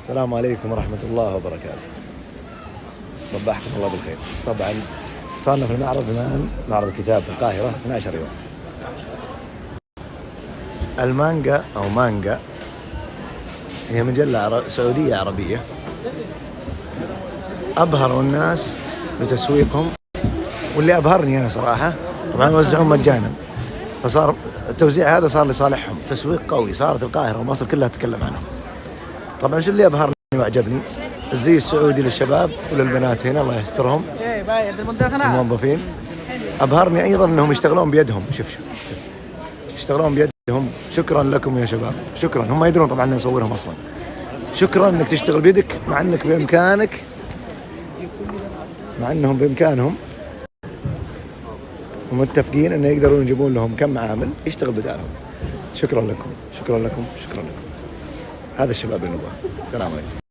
السلام عليكم ورحمة الله وبركاته. صبحكم الله بالخير. طبعا صارنا في المعرض الآن، معرض الكتاب في القاهرة 12 يوم. المانجا أو مانجا هي مجلة سعودية عربية، أبهروا الناس بتسويقهم، واللي أبهرني أنا صراحة طبعا يوزعون مجانا، فصار التوزيع هذا صار لصالحهم، تسويق قوي، صارت القاهرة ومصر كلها تتكلم عنه. طبعا شو اللي أبهرني وأعجبني؟ الزي السعودي للشباب وللبنات هنا الله يسترهم الموظفين. أبهرني أيضا أنهم يشتغلون بيدهم. شوف يشتغلون بيدهم. شكرا لكم يا شباب، شكرا. هم يدرون طبعا أن نصورهم أصلا. شكرا أنك تشتغل بيدك، مع أنك بإمكانك، مع أنهم بإمكانهم ومتفقين أنه يقدرون يجيبون لهم كم عامل يشتغل بدالهم. شكرا لكم، شكرا لكم، شكرا لكم. هذا الشباب اللي نبغاه. السلام عليكم.